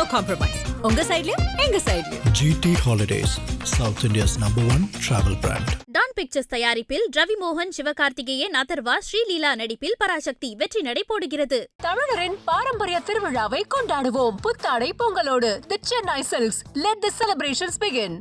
No compromise. உங்க சைடுலயும் எங்க சைடுலயும். GT Holidays, South India's #1 travel brand. Dawn Pictures தயாரிப்பில் ரவி மோகன், சிவகார்த்திகேயன், அதர்வா, ஸ்ரீலீலா நடிப்பில் பராசக்தி வெற்றி நடை போடுகிறது. தமிழரின் பாரம்பரிய திருவிழாவை கொண்டாடுவோம் புத்தாடை பொங்கலோடு. The Chennai Silks. Let the celebrations begin.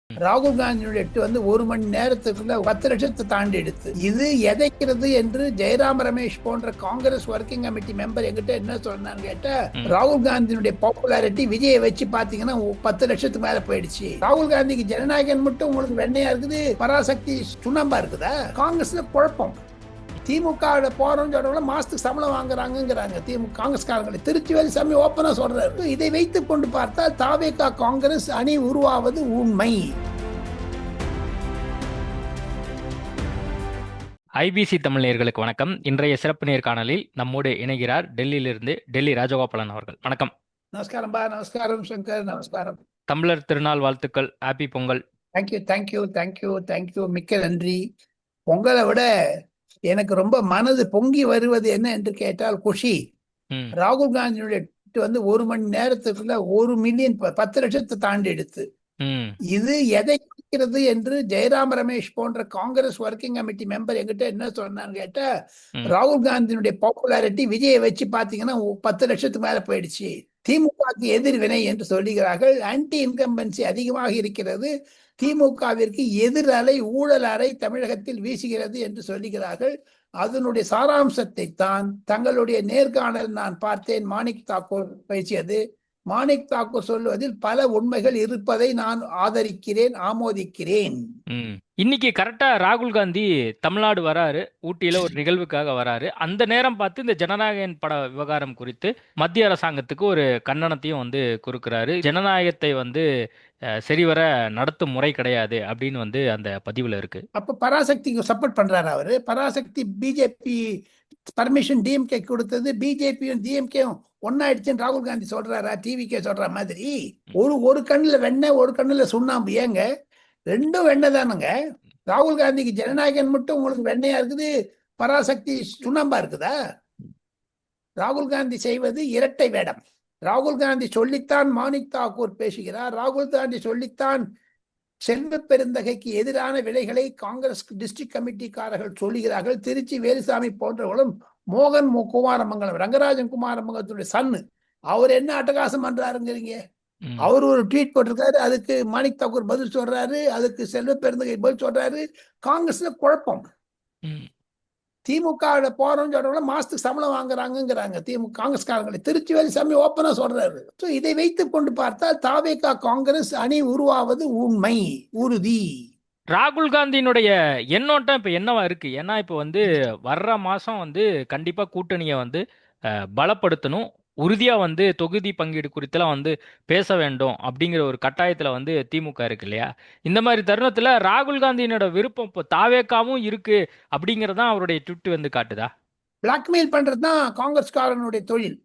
ராகுல் காந்தியுடைய ஒரு மணி நேரத்துக்குள்ள 10 லட்சத்தை தாண்டி எடுத்து இது எதைக்கிறது என்று ஜெயராம் ரமேஷ் போன்ற காங்கிரஸ் ஒர்க்கிங் கமிட்டி மெம்பர் எங்கிட்ட என்ன சொன்னான்னு கேட்டா, ராகுல் காந்தியினுடைய பாப்புலாரிட்டி விஜயை வச்சு பாத்தீங்கன்னா 10 லட்சத்துக்கு மேல போயிடுச்சு. ராகுல் காந்திக்கு ஜனநாயகன் மட்டும் உங்களுக்கு வெண்ணையா இருக்குது, பராசக்தி சுண்ணாம்பா இருக்குதா? காங்கிரஸ்ல குழப்பம். திமுக போறோம்னு சொல்றவங்க மாசத்துக்கு சம்பளம் வாங்குறாங்கிறாங்க திமுக காங்கிரஸ்காரங்களை. திருச்சி வேலுசாமி ஓப்பனா சொல்றாரு. இதை வைத்துக் கொண்டு பார்த்தால் தாவேகா காங்கிரஸ் அணி உருவாவது உண்மை. ஐபிசி தமிழ் நேயர்களுக்கு வணக்கம். இன்றைய சிறப்பு நேர்காணலில் நம்மோடு இணைகிறார் டெல்லியிலிருந்து டெல்லி ராஜகோபாலன் அவர்கள். வணக்கம். நமஸ்காரம் பா. நமஸ்காரம் சங்கர். நமஸ்காரம். தமிழர் திருநாள் வாழ்த்துக்கள். Happy Pongal. Thank you thank you thank you thank you. மிக்க நன்றி. பொங்கலை விட எனக்கு ரொம்ப மனது பொங்கி வருவது என்ன என்று கேட்டால் குஷி. ராகுல் காந்தியுடைய 1 மணி நேரத்துக்குள்ள 1 மில்லியன் 10 லட்சத்தை தாண்டி எடுத்து இது எதை குறிக்கிறது என்று ஜெயராம் ரமேஷ் போன்ற காங்கிரஸ் ஒர்க்கிங் கமிட்டி மெம்பர் எங்கிட்ட என்ன சொன்னான்னு கேட்டா, ராகுல் காந்தியினுடைய பாப்புலாரிட்டி விஜயை வச்சு பாத்தீங்கன்னா 10 லட்சத்துக்கு மேல போயிடுச்சு. திமுகவுக்கு எதிர்வினை என்று சொல்லுகிறார்கள். ஆன்டி இன்கம்பன்சி அதிகமாக இருக்கிறது. திமுகவிற்கு எதிர் அலை, ஊழல் அலை தமிழகத்தில் வீசுகிறது என்று சொல்லுகிறார்கள். அதனுடைய சாராம்சத்தை தான் தங்களுடைய நேர்காணல் நான் பார்த்தேன். மாணிக் தாக்கூர் பேசியது. மாணிக் தாக்கூர் சொல்வதில் பல உண்மைகள் இருப்பதை நான் ஆதரிக்கிறேன், ஆமோதிக்கிறேன். இன்னைக்கு கரெக்டா ராகுல் காந்தி தமிழ்நாடு வராரு. ஊட்டியில ஒரு நிகழ்வுக்காக வராரு. அந்த நேரம் பார்த்து இந்த ஜனநாயகன் பட விவகாரம் குறித்து மத்திய அரசாங்கத்துக்கு ஒரு கண்டனத்தையும் கொடுக்கிறாரு. ஜனநாயகத்தை சரிவர நடத்தும் முறை கிடையாது அப்படின்னு அந்த பதிவுல இருக்கு. அப்ப பராசக்திக்கு சப்போர்ட் பண்றாரு அவரு. பராசக்தி பிஜேபி பர்மிஷன் டிஎம்கே கொடுத்தது. பிஜேபியும் டிஎம்கேயும் ஒன்னாயிடுச்சுன்னு ராகுல் காந்தி சொல்றாரா? டிவிகே சொல்ற மாதிரி ஒரு கண்ணுல வெண்ணெய், ஒரு கண்ணுல சுண்ணாம்பு. ஏங்க, ரெண்டும் வெண்ணெய் தானுங்க. ராகுல் காந்திக்கு ஜனநாயகன் மட்டும் உங்களுக்கு வெண்ணையா இருக்குது, பராசக்தி சுண்ணாம்பா இருக்குதா? ராகுல் காந்தி செய்வது இரட்டை வேடம். ராகுல் காந்தி சொல்லித்தான் மாணிக் தாக்கூர் பேசுகிறார். ராகுல் காந்தி சொல்லித்தான் செல்வ பெருந்தகைக்கு எதிரான விலைகளை காங்கிரஸ் டிஸ்ட்ரிக்ட் கமிட்டிக்காரர்கள் சொல்லுகிறார்கள். திருச்சி வேலுசாமி போன்றவர்களும், மோகன் குமாரமங்கலம், ரங்கராஜன் குமாரமங்கலத்துடைய சன்னு, அவர் என்ன அட்டகாசம் பண்றாருங்கிறீங்க? அவர் ஒரு ட்வீட் போட்டிருக்காரு, அதுக்கு மாணிக் தாக்கூர் பதில் சொல்றாரு, அதுக்கு செல்வ பெருந்தகை பதில் சொல்றாரு. காங்கிரஸ்ல குழப்பம். திமுக போறோம்னு சொல்றவங்க மாசத்துக்கு சம்பளம் வாங்குறாங்கிறாங்க திமுக காங்கிரஸ்காரங்களை. திருச்சி வேலுசாமி ஓப்பனா சொல்றாரு. இதை வைத்துக் கொண்டு பார்த்தால் தாவேகா காங்கிரஸ் அணி உருவாவது உண்மை, உறுதி. ராகுல் காந்தியினுடைய எண்ணோட்டம் இப்ப என்னவா இருக்கு? ஏன்னா இப்ப வர்ற மாசம் கண்டிப்பா கூட்டணியை பலப்படுத்தணும், உறுதியா தொகுதி பங்கீடு குறித்தெல்லாம் பேச வேண்டும் அப்படிங்கிற ஒரு கட்டாயத்துல திமுக இருக்கு இல்லையா? இந்த மாதிரி தருணத்துல ராகுல் காந்தியினோட விருப்பம் இப்போ தாவேக்காவும் இருக்கு அப்படிங்கறதான் அவருடைய ட்விட் காட்டுதா? பிளாக்மெயில் பண்றதுதான் காங்கிரஸ்காரனுடைய தொழில்.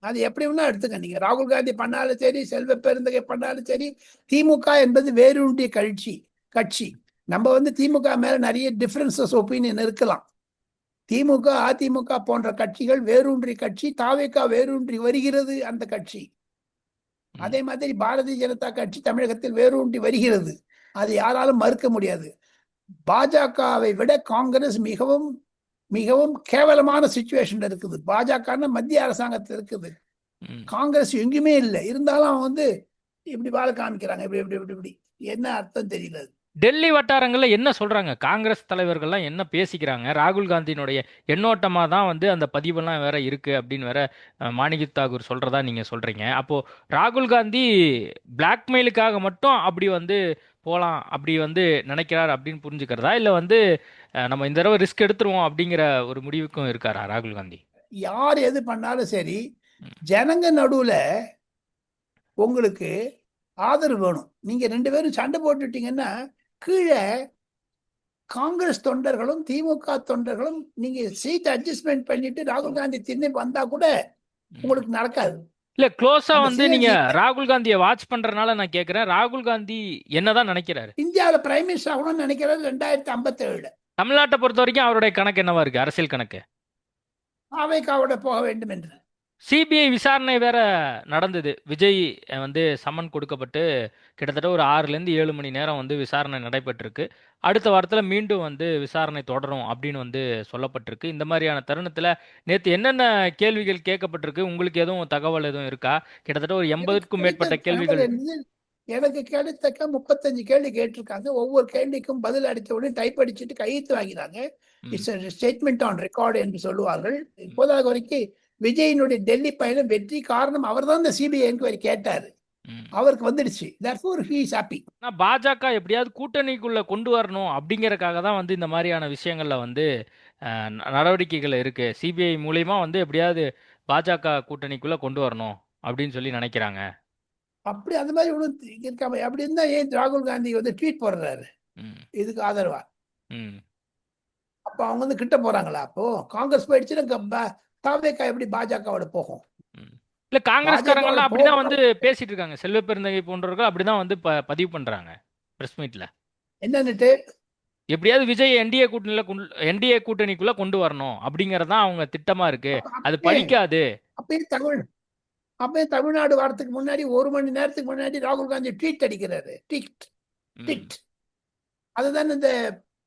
அது எப்படி வேணா எடுத்துக்க. நீங்க ராகுல் காந்தி பண்ணாலும் சரி, செல்வ பெருந்தகை பண்ணாலும் சரி, திமுக என்பது வேரூன்றிய கட்சி. நம்ம திமுக மேல நிறைய டிஃபரன்சஸ் ஒப்பீனியன் இருக்கலாம். திமுக, அதிமுக போன்ற கட்சிகள் வேரூன்றி கட்சி. தாவேகா வேரூன்றி வருகிறது அந்த கட்சி. அதே மாதிரி பாரதிய ஜனதா கட்சி தமிழகத்தில் வேரூன்றி வருகிறது. அது யாராலும் மறுக்க முடியாது. பாஜகவை விட காங்கிரஸ் மிகவும் மிகவும் கேவலமான சிச்சுவேஷன் இருக்குது. பாஜக மத்திய அரசாங்கத்தில் இருக்குது, காங்கிரஸ் எங்குமே இல்லை. இருந்தாலும் அவன் இப்படி வாழ காமிக்கிறாங்க. இப்படி இப்படி இப்படி இப்படி என்ன அர்த்தம் தெரியல. டெல்லி வட்டாரங்கள்ல என்ன சொல்றாங்க? காங்கிரஸ் தலைவர்கள்லாம் என்ன பேசிக்கிறாங்க? ராகுல் காந்தியினுடைய எண்ணோட்டமா தான் அந்த பதிவெல்லாம் வேற இருக்கு அப்படின்னு வேற மாணிக் தாக்கூர் சொல்றதா நீங்க சொல்றீங்க. அப்போ ராகுல் காந்தி பிளாக்மெயிலுக்காக மட்டும் அப்படி போலாம் அப்படி நினைக்கிறார் அப்படின்னு புரிஞ்சுக்கிறதா? இல்ல நம்ம இந்த தடவை ரிஸ்க் எடுத்துருவோம் அப்படிங்கிற ஒரு முடிவுக்கும் இருக்காரா ராகுல் காந்தி? யார் எது பண்ணாலும் சரி, ஜனங்க நடுவுல உங்களுக்கு ஆதரவு வேணும். நீங்க 2 பேரும் சண்டை போட்டுட்டீங்கன்னா கீழே காங்கிரஸ் தொண்டர்களும் திமுக தொண்டர்களும் நீங்க சீட் அட்ஜஸ்ட்மெண்ட் பண்ணிட்டு ராகுல் காந்தி திரும்பி வந்தா கூட உங்களுக்கு நடக்காது. இல்ல க்ளோஸா நீங்க ராகுல் காந்தியை வாட்ச் பண்றதுனால நான் கேக்குறேன், ராகுல் காந்தி என்னதான் நினைக்கிறாரு? இந்தியாவில பிரைம் மினிஸ்டர் ஆகணும்னு நினைக்கிறாரு 2057. தமிழ்நாட்டை பொறுத்த வரைக்கும் அவருடைய கணக்கு என்னவா இருக்கு? அரசியல் கணக்கு தாவேகாவோட போக வேண்டும் என்று. சிபிஐ விசாரணை வேற நடந்தது. விஜய் வந்து சம்மன் கொடுக்கப்பட்டு கிட்டத்தட்ட ஒரு 6லேருந்து 7 மணி நேரம் வந்து விசாரணை நடைபெற்றிருக்கு. அடுத்த வாரத்துல மீண்டும் வந்து விசாரணை தொடரும் அப்படின்னு வந்து சொல்லப்பட்டிருக்கு. இந்த மாதிரியான தருணத்துல நேத்து என்னென்ன கேள்விகள் கேட்கப்பட்டிருக்கு? உங்களுக்கு எதுவும் தகவல் எதுவும் இருக்கா? கிட்டத்தட்ட ஒரு எனக்கு 80க்கும் கிடைத்த மேற்பட்ட தகவல் கேள்விகள். என்னது, எனக்கு கிடைத்தக்க 35 கேள்வி கேட்டிருக்காங்க. ஒவ்வொரு கேள்விக்கும் பதில் அடித்த உடனே டைப் அடிச்சுட்டு கையெழுத்து வாங்கிறாங்க. ம், இட்ஸ் ஸ்டேட்மெண்ட் ஆன் ரெக்கார்டு என்று சொல்லுவார்கள். இப்போதாக வரைக்கும் விஜயினுடைய டெல்லி பயணம் வெற்றி காரணம் அவர்தான் இந்த சிபிஐ என்கொயரி கேட்டாரு. ம். அவருக்கு வந்துடுச்சு. therefore he is happy. ஆனா பாஜக எப்படியாவது கூட்டணிக்குள்ள கொண்டு வரணும் அப்படிங்கறக்காக தான் வந்து இந்த மாதிரியான விஷயங்கள்ல வந்து நடவடிக்கைகள் இருக்கு. சிபிஐ மூலியமா வந்து எப்படியாவது பாஜக கூட்டணிக்குள்ள கொண்டு வரணும் அப்படின்னு சொல்லி நினைக்கிறாங்க. அப்படி அந்த மாதிரி ஒன்றும் இருக்காம அப்படி இருந்தா ஏன் ராகுல் காந்தி வந்து ட்வீட் போடுறாரு ம், இதுக்கு ஆதரவா? ம். அப்போ அவங்க வந்து கிட்ட போறாங்களா? அப்போ காங்கிரஸ் போயிடுச்சுன்னா தாவேக்கா எப்படி பாஜகவோட போகும்? ம். இல்ல காங்கிரஸ்காரங்கெல்லாம் பாஜகவோட அப்படிதான் வந்து பேசிட்டு இருக்காங்க. செல்வ பெருந்தகை போன்றவர்கள் அப்படிதான் வந்து பதிவு பண்றாங்க பிரஸ் மீட்ல. என்னன்னுட்டு எப்படியாவது விஜய் என்டிஏ கூட்டணிக்குள்ள கொண்டு வரணும் அப்படிங்கறதுதான் அவங்க திட்டமா இருக்கு. அது பலிக்காது. அப்பயே தமிழ்நாடு வாரத்துக்கு முன்னாடி 1 மணி நேரத்துக்கு முன்னாடி ராகுல் காந்தி ட்வீட் அடிக்கிறாரு. ட்வீட் அதுதான் இந்த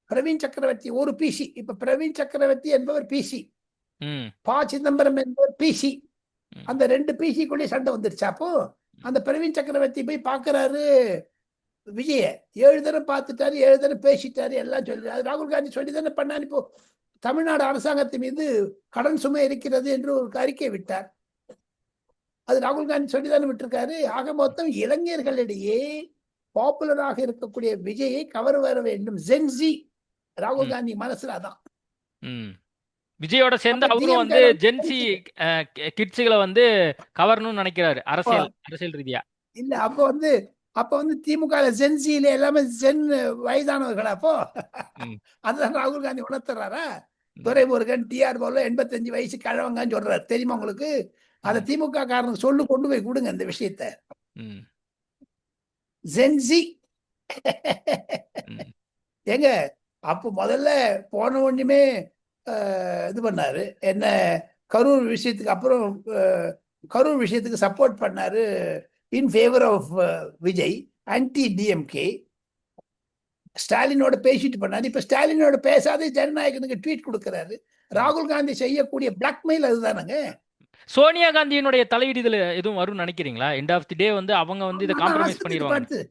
பிரவீன் சக்கரவர்த்தி ஒரு பிசி. இப்ப பிரவீன் சக்கரவர்த்தி என்பவர் பிசி, ம், ப சிதம்பரம் என்பவர் பிசி. ம். அந்த 2 பிசிக்குள்ளே சண்டை வந்துருச்சு. அப்போ அந்த பிரவீன் சக்கரவர்த்தி போய் பாக்குறாரு விஜய. 7 தடவை பார்த்துட்டாரு, 7 தடவை பேசிட்டாரு, எல்லாம் சொல்லி அது ராகுல் காந்தி சொல்லி தானே பண்ணாரு. இப்போ தமிழ்நாடு அரசாங்கத்தின் மீது கடன் சுமை இருக்கிறது என்று ஒரு அறிக்கை விட்டார். அது ராகுல் காந்தி சொல்லிதானே விட்டிருக்காரு. ஆக மொத்தம் இளைஞர்களிடையே பாப்புலராக இருக்கக்கூடிய விஜயை கவர் வர வேண்டும். ஜென்சி ராகுல் காந்தி மனசுல அதான். ம். விஜயோட சேர்ந்து அப்ப அவரும் DMK வந்து ஜென்சி கிட்ஸுகளை வந்து கவரணும்னு நினைக்கிறாரு அரசியல் ரீதியா. இல்ல அப்ப வந்து திமுக ஜென்சியில எல்லாமே ஜென் வயதானவர்களா? அப்போ ம், அதுதான் ராகுல் காந்தி உணர்த்துறாரா? ம், துரைமுருகன் டிஆர் போல 85 வயசு கிழவங்கன்னு சொல்றாரு. தெரியுமா உங்களுக்கு? அதை ம், திமுக காரனுக்கு சொல்லு, கொண்டு போய் கொடுங்க இந்த விஷயத்த. ம், ஜென்சி ம், ஏங்க அப்போ முதல்ல போன ஒண்ணுமே இது பண்ணாரு. என்ன கரூர் விஷயத்துக்கு அப்புறம் கரூர் விஷயத்துக்கு சப்போர்ட் பண்ணாரு in favour of Vijay, anti DMK. ஸ்டாலினோட பேசிட்டு பண்ணாரு. இப்ப ஸ்டாலினோட பேசாத ஜனநாயகனுக்கு ட்வீட் கொடுக்கிறாரு. ராகுல் காந்தி செய்யக்கூடிய பிளாக்மெயில் அதுதானங்க. சோனியா காந்தியினுடைய தலையீடு இதுல எதுவும் வரும்னு நினைக்கிறீங்களா? எண்ட் ஆஃப் தி டே வந்து அவங்க வந்து இதை காம்ப்ரமைஸ் பண்ணிடுவாங்க.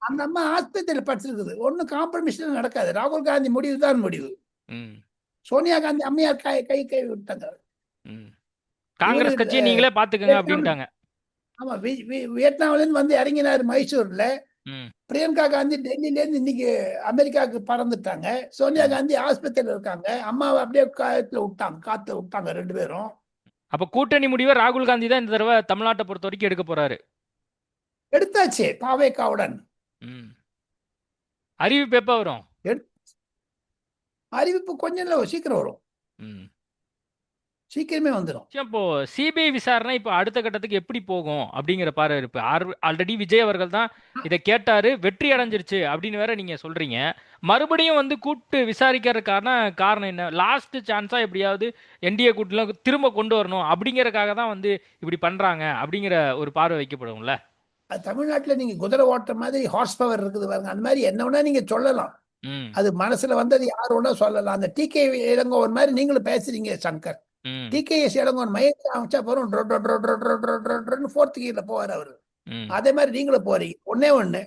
அந்த அம்மா ஆஸ்பத்திரியில் படிச்சிருக்குது. ஒன்னும் காம்ப்ரமைஸ் நடக்காது. ராகுல் காந்தி முடிவு தான் முடிவு. ம், சோனியா காந்தி அம்மையார் கை விட்டாங்க. ம். காங்கிரஸ் கட்சியை நீங்களே பாத்துக்கங்க அப்படின்ட்டாங்க. ஆமா, வியட்நாம்ல இருந்து வந்து இறங்கினாரு மைசூர்ல. ம், பிரியங்கா காந்தி டெல்லியில இருந்து இன்னைக்கு அமெரிக்காவுக்கு பறந்துட்டாங்க. சோனியா காந்தி ஆஸ்பத்திரியில இருக்காங்க. அம்மாவை அப்படியே காத்துல விட்டாங்க 2 பேரும். அப்ப கூட்டணி முடிவை ராகுல் காந்தி தான் இந்த தடவை தமிழ்நாட்டை பொறுத்த வரைக்கும் எடுக்க போறாரு. எடுத்தாச்சு தாவேக்காவுடன். ம். அறிவிப்பு எப்ப வரும்? அறிவிப்பு கொஞ்சம் சீக்கிரம் வரும். ம். சீக்கிரமே வந்துடும். இப்போ சிபிஐ விசாரணை இப்போ அடுத்த கட்டத்துக்கு எப்படி போகும் அப்படிங்கிற பார்வை இருக்கு. ஆல்ரெடி விஜய் அவர்கள் தான் இதை கேட்டாரு, வெற்றி அடைஞ்சிருச்சு அப்படின்னு வேற நீங்க சொல்றீங்க. மறுபடியும் வந்து கூப்பிட்டு விசாரிக்கிறதுக்கான காரணம் என்ன? லாஸ்ட் சான்ஸா எப்படியாவது என்டிஏ கூட்டணில திரும்ப கொண்டு வரணும் அப்படிங்கறதுக்காக தான் வந்து இப்படி பண்றாங்க அப்படிங்கிற ஒரு பார்வை வைக்கப்படும்ல. தமிழ்நாட்டுல நீங்க குதிரை ஓட்டுற மாதிரி ஹார்ஸ் பவர் இருக்குது பாருங்க. அந்த மாதிரி என்ன வேணா நீங்க சொல்லலாம். ம், அது மனசுல வந்தது யார் வேணா சொல்லலாம். அந்த டிகே இளங்கோவன் மாதிரி நீங்களும் பேசுறீங்க சங்கர். ம், டிகேஎஸ் இளங்கோவன் மயக்க அமைச்சா போறோம் 4th கீழ போவார் அவரு. ம், அதே மாதிரி நீங்களும் போறீங்க. ஒண்ணு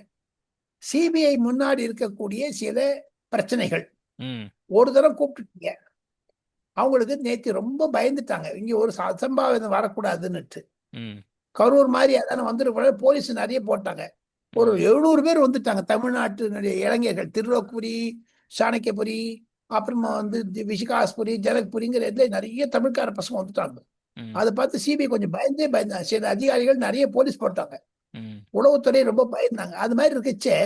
சிபிஐ முன்னாடி இருக்கக்கூடிய சில பிரச்சனைகள் ம், ஒரு தடவை கூப்பிட்டுட்டீங்க. அவங்களுக்கு நேற்று ரொம்ப பயந்துட்டாங்க, இங்க ஒரு அசம்பாவிதம் வரக்கூடாதுன்னுட்டு. ம், கரூர் மாதிரி அதான வந்துட்டு போலீஸ் நிறைய போட்டாங்க. ஒரு 700 பேர் வந்துட்டாங்க தமிழ்நாட்டினுடைய இளைஞர்கள். திருலோக்புரி, சாணக்கியபுரி, அப்புறமா வந்து விஷகாஸ்புரி, ஜனக்புரிங்கிற இடத்துல நிறைய தமிழ்கார பசங்க வந்துட்டாங்க. ம், அதை பார்த்து சிபிஐ கொஞ்சம் பயந்தாங்க. சில அதிகாரிகள் நிறைய போலீஸ் போட்டாங்க. ம், உளவுத்துறை ரொம்ப பயந்தாங்க. அது மாதிரி இருக்கச்சே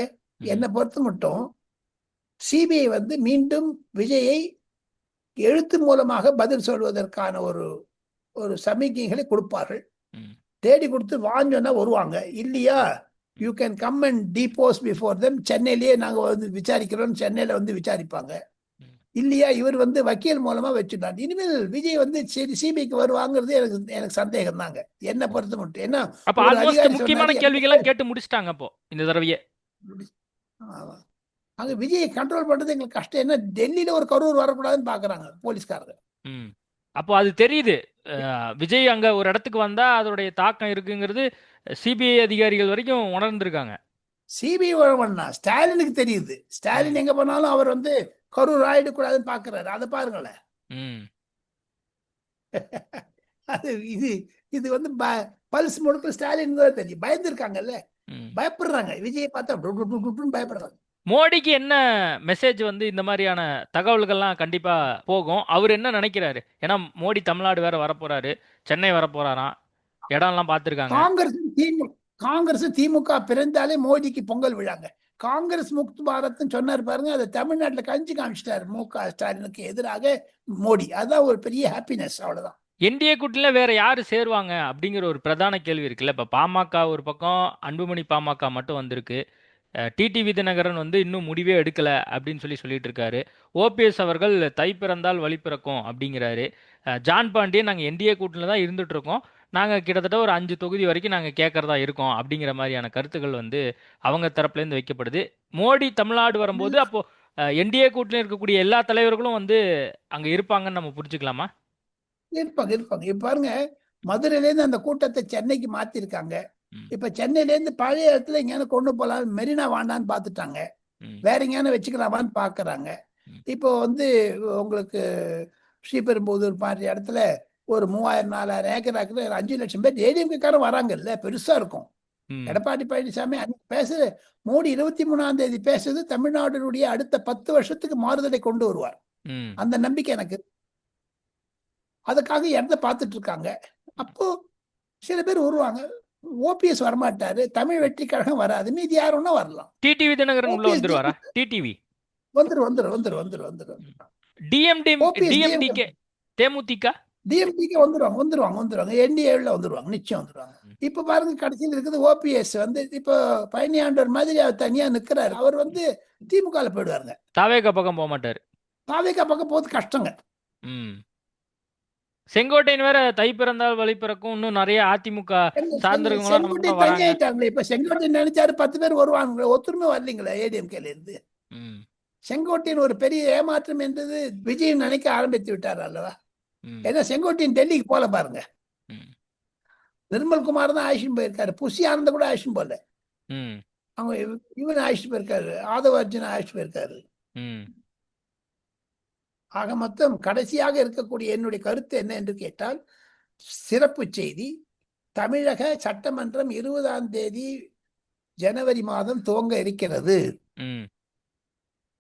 என்னை பொறுத்த மட்டும் சிபிஐ வந்து மீண்டும் விஜயை எழுத்து மூலமாக பதில் சொல்வதற்கான ஒரு சமிக்கைகளை கொடுப்பார்கள். ம், தேடி கொடுத்து வாஞ்சோன்னா வருவாங்க. இல்லையா you can come and depose before them. சென்னையிலேயே நாங்கள் வந்து விசாரிக்கிறோம், சென்னையில் வந்து விசாரிப்பாங்க. இல்லையா இவர் வந்து வக்கீல் மூலமா வச்சுட்டார். இனிமேல் விஜய் வந்து சரி சிபிஐக்கு வருவாங்கிறது எனக்கு சந்தேகம் தாங்க, என்ன பொறுத்த மட்டும். ஏன்னா அப்ப ஒரு ஆல்மோஸ்ட் அதிகாரி முக்கியமான சொன்னாரு, கேள்விகள்லாம் கேட்டு முடிச்சிட்டாங்க அப்போ இந்த தடவையே. ஆமா. அங்க விஜயை கண்ட்ரோல் பண்றது எங்களுக்கு கஷ்டம். என்ன டெல்லியில ஒரு கரூர் வரக்கூடாதுன்னு பாக்குறாங்க போலீஸ்காரங்க. ம். அப்போ அது தெரியுது. விஜய் அங்க ஒரு இடத்துக்கு வந்தா அதோடைய தாக்கம் இருக்குங்கிறது சிபிஐ அதிகாரிகள் வரைக்கும் உணர்ந்திருக்காங்க. சிபிஐ வரவன்னா ஸ்டாலினுக்கு தெரியுது. ஸ்டாலின் எங்க போனாலும் அவர் வந்து கரூர் ஆயிடக்கூடாதுன்னு பாக்குறாரு. அதை பாருங்களேன். ம். அது இது இது வந்து பல்ஸ் முழுக்க ஸ்டாலின் தான் தெரியும். பயந்துருக்காங்கல்ல, ம். பயப்படுறாங்க. விஜயை பார்த்தா பயப்படுறாங்க. மோடிக்கு என்ன மெசேஜ் வந்து இந்த மாதிரியான தகவல்கள்லாம் கண்டிப்பா போகும்? அவர் என்ன நினைக்கிறாரு? ஏன்னா மோடி தமிழ்நாடு வேற வரப்போறாரு, சென்னை வரப்போறாராம், இடம்லாம் பார்த்துருக்காங்க. காங்கிரஸ் திமுக பிறந்தாலே மோடிக்கு பொங்கல் விழாங்க. காங்கிரஸ் முக்து பாரத்னு சொன்னார் பாருங்க, அதை தமிழ்நாட்டுல கஞ்சி காமிச்சிட்டாரு மு.க. ஸ்டாலினுக்கு எதிராக மோடி. அதான் ஒரு பெரிய ஹாப்பினஸ், அவ்வளவுதான். என்டிஏ கூட்டணியில வேற யாரு சேருவாங்க அப்படிங்கிற ஒரு பிரதான கேள்வி இருக்குல்ல. இப்ப பாமக ஒரு பக்கம், அன்புமணி பாமக மட்டும் வந்திருக்கு. டிடிவி தினகரன் வந்து இன்னும் முடிவே எடுக்கல அப்படின்னு சொல்லிட்டு இருக்காரு. ஓபிஎஸ் அவர்கள் தை பிறந்தால் வழி பிறக்கும் அப்படிங்கிறாரு. ஜான் பாண்டியன் நாங்கள் என்டிஏ கூட்டணியில் தான் இருந்துட்டு இருக்கோம், நாங்கள் கிட்டத்தட்ட ஒரு 5 தொகுதி வரைக்கும் நாங்கள் கேட்கறதா இருக்கோம் அப்படிங்கிற மாதிரியான கருத்துக்கள் வந்து அவங்க தரப்புலேருந்து வைக்கப்படுது. மோடி தமிழ்நாடு வரும்போது அப்போ என்டிஏ கூட்டணியில் இருக்கக்கூடிய எல்லா தலைவர்களும் வந்து அங்கே இருப்பாங்கன்னு நம்ம புரிஞ்சுக்கலாமா? இருப்பாங்க. இப்ப பாருங்க, மதுரையில இருந்து அந்த கூட்டத்தை சென்னைக்கு மாத்திருக்காங்க. இப்ப சென்னையில இருந்து பழைய இடத்துல எங்கேயான கொண்டு போலாம், மெரினா வாண்டான்னு பாத்துட்டாங்க, வேற எங்கேயான வச்சுக்கலாமான்னு பாக்குறாங்க. இப்போ வந்து உங்களுக்கு ஸ்ரீபெரும்புதூர் மாதிரி இடத்துல ஒரு 3000-4000 ஏக்கராக்கு 5 லட்சம் பேர் ஏடிஎம்காரன் வராங்கல்ல, பெருசா இருக்கும். எடப்பாடி பழனிசாமி பேசுற மோடி 23ஆம் தேதி பேசுறது தமிழ்நாட்டினுடைய அடுத்த 10 வருஷத்துக்கு மாறுதலை கொண்டு வருவார். அந்த நம்பிக்கை எனக்கு. அதுக்காக இடத்த பார்த்துட்டு இருக்காங்க. அப்போ சில பேர் வருவாங்க. ஓபிஎஸ் வரமாட்டாரு, தமிழ் வெற்றி கழகம் வராது, மீதி யாருன்னா வரலாம். டிடிவி தினகரன் உள்ள வந்துருவாரா? டிடிவி வந்துரு. டிஎம்டிகே தேமுதிக டிஎம்டிகே வந்துருவாங்க. என்டிஏல வந்துருவாங்க, நிச்சயம் வந்துருவாங்க. இப்ப பாருங்க, கடைசியில் இருக்குது ஓபிஎஸ் வந்து இப்போ பழனியாண்டவர் மாதிரி அவர் தனியா நிக்கிறாரு. அவர் வந்து திமுக போயிடுவாருங்க. தாவேகா பக்கம் போக மாட்டாரு. தாவேகா பக்கம் போறது கஷ்டங்க. செங்கோட்டையன் வேற தை பிறந்தால் வழி பிறக்கும், இன்னும் நிறைய அதிமுக சார்ந்திருக்காங்க. இப்ப செங்கோட்டையன் நினைச்சாரு 10 பேர் வருவாங்க, ஒத்துருமே வரலீங்களா ஏடிஎம்கேல இருந்து. செங்கோட்டையன் ஒரு பெரிய ஏமாற்றம் என்றது விஜய் நினைக்க ஆரம்பித்து விட்டார் அல்லவா? ஏன்னா செங்கோட்டையன் டெல்லிக்கு போல பாருங்க, நிர்மல்குமார் தான் ஆயிஷன் போயிருக்காரு, புஷி ஆனந்த கூட ஆயிஷன் போல, அவங்க இவன் ஆயிஷன் போயிருக்காரு, ஆதவ அர்ஜுன் ஆயிஷன் போயிருக்காரு. ஆக மொத்தம் கடைசியாக இருக்கக்கூடிய என்னுடைய கருத்து என்ன என்று கேட்டால், சிறப்பு செய்தி, தமிழக சட்டமன்றம் 20ஆம் தேதி ஜனவரி மாதம் துவங்க இருக்கிறது.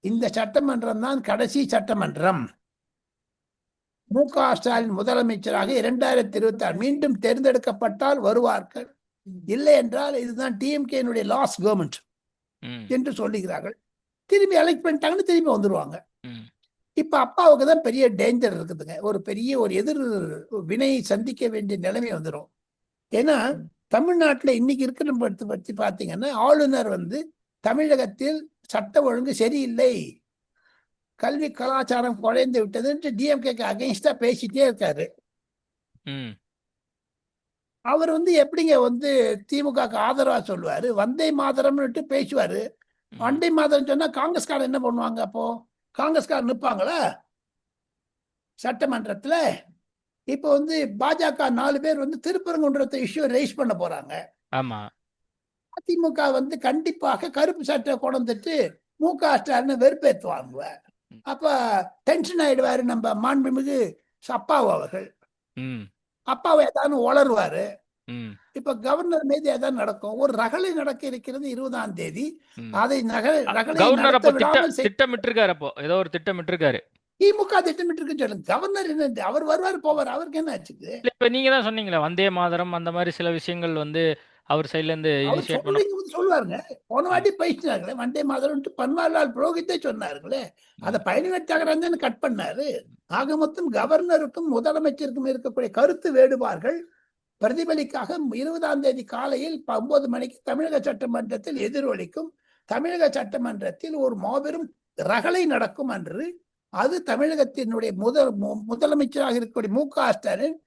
இந்த சட்டமன்றம் தான் கடைசி சட்டமன்றம். மு.க. ஸ்டாலின் முதலமைச்சராக 2026 மீண்டும் தேர்ந்தெடுக்கப்பட்டால் வருவார்கள், இல்லை என்றால் இதுதான் டிஎம்கேனுடைய லாஸ்ட் கவர்மெண்ட் என்று சொல்லுகிறார்கள். திரும்பி எலெக்ட் பண்ணிட்டாங்கன்னு திரும்பி வந்துருவாங்க. இப்ப அப்பாவுக்கு தான் பெரிய டேஞ்சர் இருக்குதுங்க, ஒரு பெரிய ஒரு எதிர் வினையை சந்திக்க வேண்டிய நிலைமை வந்துடும். ஏன்னா தமிழ்நாட்டில் இன்னைக்கு இருக்கிற பற்றி பார்த்தீங்கன்னா, ஆளுநர் வந்து தமிழகத்தில் சட்ட ஒழுங்கு சரியில்லை, கல்வி கலாச்சாரம் குறைந்து விட்டது டிஎம்கேக்கு அகைன்ஸ்டா பேசிட்டே இருக்காரு. அவர் வந்து எப்படிங்க வந்து திமுக ஆதரவா சொல்லுவாரு? வந்தே மாதரம்னு பேசுவாரு. வந்தே மாதரம் சொன்னா காங்கிரஸ்காரன் என்ன பண்ணுவாங்க? அப்போ காங்கிரஸ்காரர் நிற்பாங்களா சட்டமன்றத்துல? இப்போ வந்து பாஜக 4 பேர் வந்து திருப்பரங்குன்றத்தை இஷ்யூ ரைஸ் பண்ண போறாங்க. ஆமா, அதிமுக வந்து கண்டிப்பாக கருப்பு சட்டை கொண்டுட்டு மு.க. ஸ்டாலின் வெறுப்பேற்றுவாங்க. அப்ப டென்ஷன் ஆயிடுவாரு நம்ம மாண்புமிகு அப்பாவு அவர்கள். அப்பாவை ஏதாவது உளருவாரு. இப்ப கவர்னர் மீது ஏதாவது நடக்கும், ஒரு ரகளை நடக்க இருக்கிறது 20ஆம் தேதி. அதை திட்டமிட்டிருக்காரு. அப்போ ஏதோ ஒரு திட்டமிட்டிருக்காரு, திமுக திட்டமிட்டிருக்கு சொல்லுங்க. கவர்னர் என்ன, அவர் வருவார் போவார், அவருக்கு என்ன ஆச்சுது? இப்ப நீங்க தான் சொன்னீங்களே வந்தே மாதரம் அந்த மாதிரி சில விஷயங்கள் வந்து அவர் சைட்ல இருந்து இனிஷியேட் பண்ண சொல்லுவாருங்க. போன வாட்டி பேசினாங்களே வந்தே மாதரம், பன்வாரிலால் புரோஹித்தே சொன்னார்களே, அதை பயணிவட்டாக கட் பண்ணாரு. ஆக மொத்தம் கவர்னருக்கும் முதலமைச்சருக்கும் இருக்கக்கூடிய கருத்து வேறுபாடுகள் பிரதிபலிக்காக 20ஆம் தேதி காலையில் 9 மணிக்கு தமிழக சட்டமன்றத்தில் எதிரொலிக்கும். தமிழக சட்டமன்றத்தில் ஒரு மாபெரும் ரகளை நடக்கும் என்று அது தமிழகத்தினுடைய முதலமைச்சராக இருக்கக்கூடிய மு.க. ஸ்டாலின்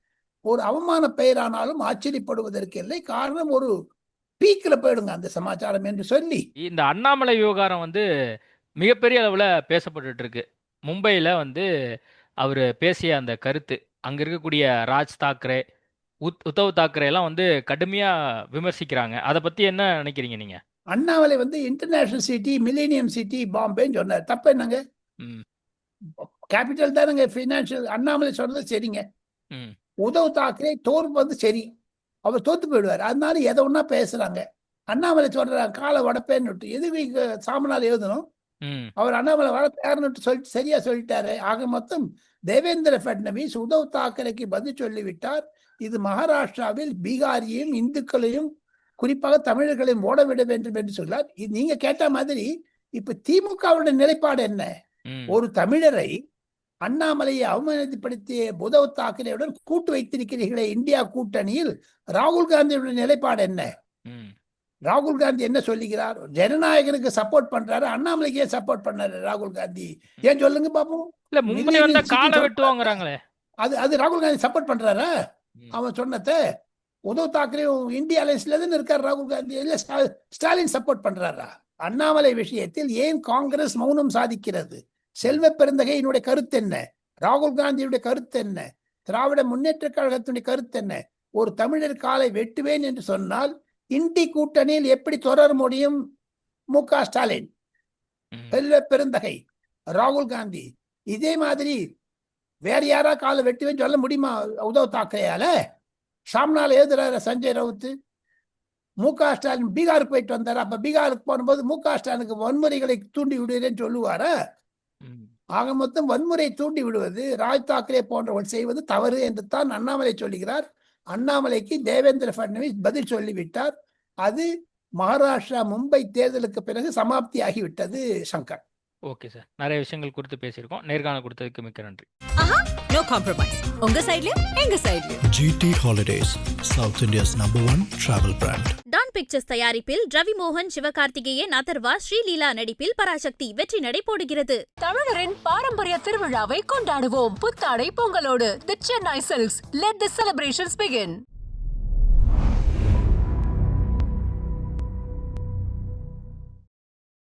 ஒரு அவமான பெயரானாலும் ஆச்சரியப்படுவதற்கு இல்லை. காரணம் ஒரு பீக்கில் போயிடுங்க அந்த சமாச்சாரம் என்று சொல்லி இந்த அண்ணாமலை விவகாரம் வந்து மிகப்பெரிய அளவில் பேசப்பட்டுட்டு இருக்கு. மும்பையில் வந்து அவர் பேசிய அந்த கருத்து, அங்கே இருக்கக்கூடிய ராஜ் தாக்கரே, உத்தவ் தாக்கரே எல்லாம் வந்து கடுமையாக விமர்சிக்கிறாங்க. அதை பற்றி என்ன நினைக்கிறீங்க நீங்க? அண்ணாமலை வந்து இன்டர்நேஷனல் சிட்டி, மில்லேனியம் சிட்டி பாம்பேன்னு சொன்னார். தப்பு என்னங்க? ம் கேபிட்டல் தானங்க ஃபினான்ஷியல். அண்ணாமலை சொன்னது சரிங்க. ம் உத்தவ் தாக்கரே தோற்பது சரி, அவர் தோத்து போயிடுவார். அதனால எதை ஒன்றா பேசுறாங்க. அண்ணாமலை சொல்றாங்க காலை வடப்பேன்னு. எதுக்கு சாமனால் எழுதணும்? ம் அவர் அண்ணாமலை வளர்த்தாருன்னு சொல்லிட்டு சரியா சொல்லிட்டாரு. ஆக மொத்தம் தேவேந்திர பட்னவிஸ் உத்தவ் தாக்கரேக்கு பதில் சொல்லிவிட்டார். இது மகாராஷ்டிராவில் பீகாரியையும் இந்துக்களையும் குறிப்பாக தமிழர்களையும் ஓட விட வேண்டும் என்று சொன்னார். இது நீங்க கேட்ட மாதிரி இப்ப திமுகவுடைய நிலைப்பாடு என்ன? ம் ஒரு தமிழரை அண்ணாமலையை அவமானப்படுத்திய உத்தவ் தாக்கரேயுடன் கூட்டு வைத்திருக்கிறீர்களே இந்தியா கூட்டணியில், ராகுல் காந்தியுடைய நிலைப்பாடு என்ன? ம் ராகுல் காந்தி என்ன சொல்லுகிறார்? ஜனநாயகனுக்கு சப்போர்ட் பண்றாரு, அண்ணாமலைக்கு ஏன் சப்போர்ட் பண்ணாரு ராகுல் காந்தி? ஏன் சொல்லுங்க பாப்போம். இல்லை, மும்பை வந்தா காலை வெட்டுவாங்கிறாங்களே. அது ராகுல் காந்தி சப்போர்ட் பண்றாரா? அவன் சொன்னத உத்தவ் தாக்கரே இந்தியா அலைன்ஸ்ல தானே இருக்காரு ராகுல் காந்தி. இல்ல ஸ்டாலின் சப்போர்ட் பண்றாரா? அண்ணாமலை விஷயத்தில் ஏன் காங்கிரஸ் மௌனம் சாதிக்கிறது? செல்வ பெருந்தகையினுடைய கருத்து என்ன? ராகுல் காந்தியுடைய கருத்து என்ன? திராவிட முன்னேற்ற கழகத்தினுடைய கருத்து என்ன? ஒரு தமிழர் காலை வெட்டுவேன் என்று சொன்னால் இந்தி கூட்டணியில் எப்படி தொடர முடியும்? மு.க. ஸ்டாலின், செல்வ பெருந்தகை, ராகுல் காந்தி. இதே மாதிரி வேற யாரா காலை வெட்டுவேன்னு சொல்ல முடியுமா உத்தவ் தாக்கரேயால? சாம்னால எழுதுறாரு சஞ்சய் ரவுத். மு.க. ஸ்டாலின் பீகாருக்கு போயிட்டு வந்தாரு. அப்ப பீகாருக்கு போகும்போது மு.க. ஸ்டாலினுக்கு வன்முறைகளை தூண்டி விடுகிறேன்னு சொல்லுவாரா? ஆக மொத்தம் வன்முறை தூண்டி விடுவது ராஜ் தாக்கரே போன்றவர்கள் செய்வது தவறு என்று தான் அண்ணாமலை சொல்லுகிறார். அண்ணாமலைக்கு தேவேந்திர பட்னவிஸ் பதில் சொல்லிவிட்டார். அது மகாராஷ்டிரா மும்பை தேர்தலுக்கு பிறகு சமாப்தி ஆகிவிட்டது. சங்கர், ஓகே சார், நிறைய விஷயங்கள் குறித்து பேசியிருக்கோம். நேர்காணல் கொடுத்ததுக்கு மிக்க நன்றி. No compromise. உங்க சைட்லயும் எங்க சைட்லயும். GT Holidays, South India's #1 travel brand. Dawn Pictures தயாரிப்பில் ரவி மோகன், சிவகார்த்திகேயன், அதர்வா, ஸ்ரீலீலா நடிப்பில் பராசக்தி வெற்றி நடை போடுகிறது. தமிழரின் பாரம்பரிய திருவிழாவை கொண்டாடுவோம் புத்தாடை பொங்கலோடு. The Chennai Silks. Let the celebrations begin.